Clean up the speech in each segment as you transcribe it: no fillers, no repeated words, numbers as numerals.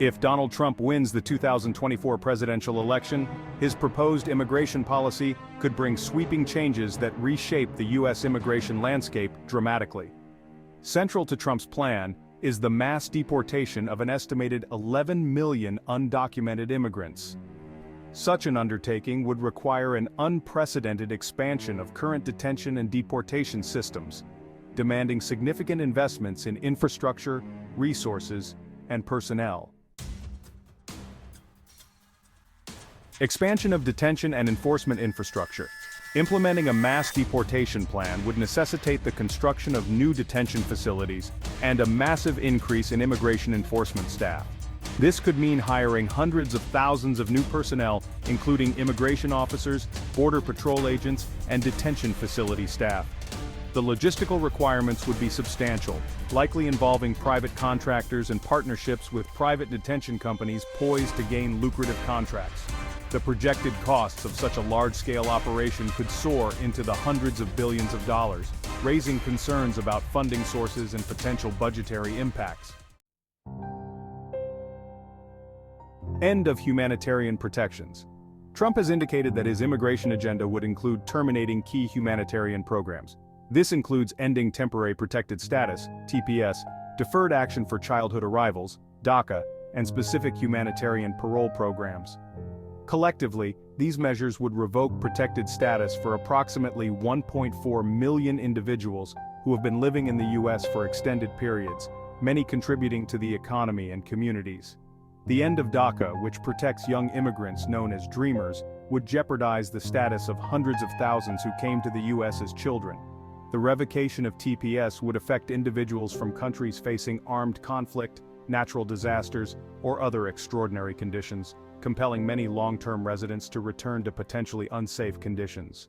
If Donald Trump wins the 2024 presidential election, his proposed immigration policy could bring sweeping changes that reshape the U.S. immigration landscape dramatically. Central to Trump's plan is the mass deportation of an estimated 11 million undocumented immigrants. Such an undertaking would require an unprecedented expansion of current detention and deportation systems, demanding significant investments in infrastructure, resources, and personnel. Expansion of detention and enforcement infrastructure. Implementing a mass deportation plan would necessitate the construction of new detention facilities and a massive increase in immigration enforcement staff. This could mean hiring hundreds of thousands of new personnel, including immigration officers, border patrol agents, and detention facility staff. The logistical requirements would be substantial, likely involving private contractors and partnerships with private detention companies poised to gain lucrative contracts. The projected costs of such a large-scale operation could soar into the hundreds of billions of dollars, raising concerns about funding sources and potential budgetary impacts. End of humanitarian protections. Trump has indicated that his immigration agenda would include terminating key humanitarian programs. This includes ending temporary protected status, TPS, deferred action for childhood arrivals, DACA, and specific humanitarian parole programs. Collectively, these measures would revoke protected status for approximately 1.4 million individuals who have been living in the U.S. for extended periods, many contributing to the economy and communities. The end of DACA, which protects young immigrants known as dreamers, would jeopardize the status of hundreds of thousands who came to the U.S. as children. The revocation of TPS would affect individuals from countries facing armed conflict, natural disasters, or other extraordinary conditions, compelling many long-term residents to return to potentially unsafe conditions.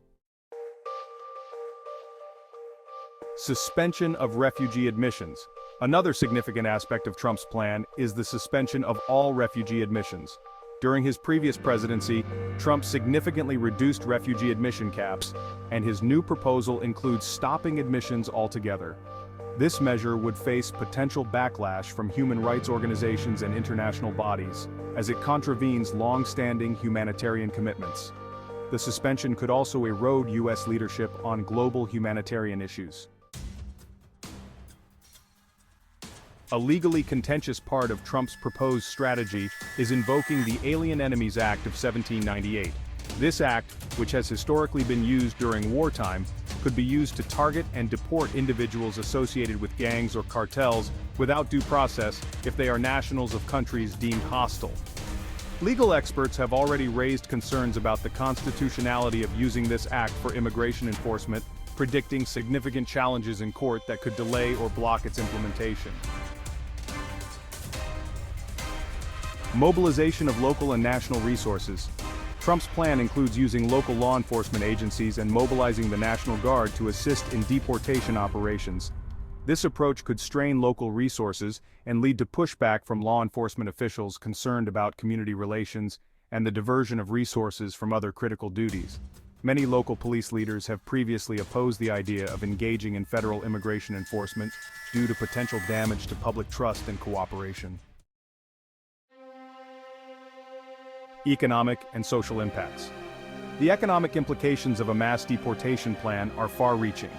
Suspension of refugee admissions. Another significant aspect of Trump's plan is the suspension of all refugee admissions. During his previous presidency, Trump significantly reduced refugee admission caps, and his new proposal includes stopping admissions altogether. This measure would face potential backlash from human rights organizations and international bodies, as it contravenes long-standing humanitarian commitments. The suspension could also erode U.S. leadership on global humanitarian issues. A legally contentious part of Trump's proposed strategy is invoking the Alien Enemies Act of 1798. This act, which has historically been used during wartime, could be used to target and deport individuals associated with gangs or cartels without due process if they are nationals of countries deemed hostile. Legal experts have already raised concerns about the constitutionality of using this act for immigration enforcement, predicting significant challenges in court that could delay or block its implementation. Mobilization of local and national resources. Trump's plan includes using local law enforcement agencies and mobilizing the National Guard to assist in deportation operations. This approach could strain local resources and lead to pushback from law enforcement officials concerned about community relations and the diversion of resources from other critical duties. Many local police leaders have previously opposed the idea of engaging in federal immigration enforcement due to potential damage to public trust and cooperation. Economic and social impacts. The economic implications of a mass deportation plan are far-reaching.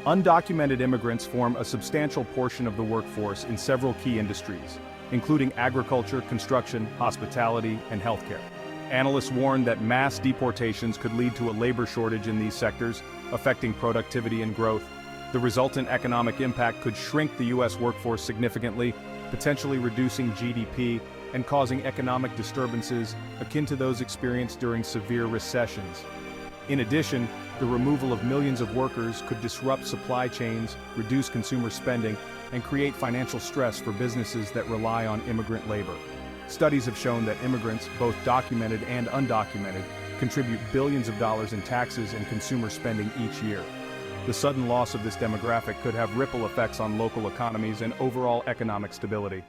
Undocumented immigrants form a substantial portion of the workforce in several key industries, including agriculture, construction, hospitality, and healthcare. Analysts warn that mass deportations could lead to a labor shortage in these sectors, affecting productivity and growth. The resultant economic impact could shrink the U.S. workforce significantly, potentially reducing GDP and causing economic disturbances akin to those experienced during severe recessions. In addition, the removal of millions of workers could disrupt supply chains, reduce consumer spending, and create financial stress for businesses that rely on immigrant labor. Studies have shown that immigrants, both documented and undocumented, contribute billions of dollars in taxes and consumer spending each year. The sudden loss of this demographic could have ripple effects on local economies and overall economic stability.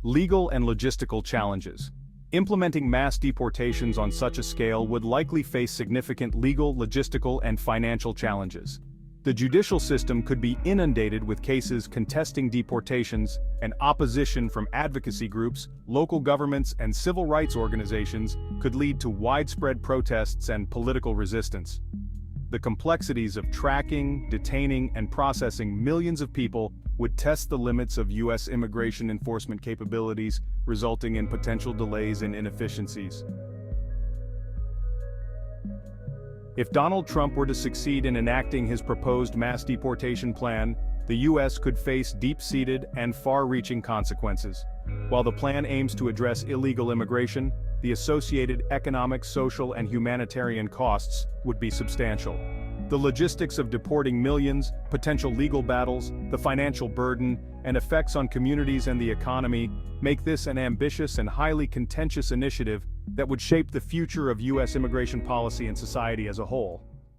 Legal and logistical challenges. Implementing mass deportations on such a scale would likely face significant legal, logistical, and financial challenges. The judicial system could be inundated with cases contesting deportations, and opposition from advocacy groups, local governments, and civil rights organizations could lead to widespread protests and political resistance. The complexities of tracking, detaining, and processing millions of people would test the limits of U.S. immigration enforcement capabilities, resulting in potential delays and inefficiencies. If Donald Trump were to succeed in enacting his proposed mass deportation plan, the U.S. could face deep-seated and far-reaching consequences. While the plan aims to address illegal immigration, the associated economic, social, and humanitarian costs would be substantial. The logistics of deporting millions, potential legal battles, the financial burden, and effects on communities and the economy make this an ambitious and highly contentious initiative that would shape the future of U.S. immigration policy and society as a whole.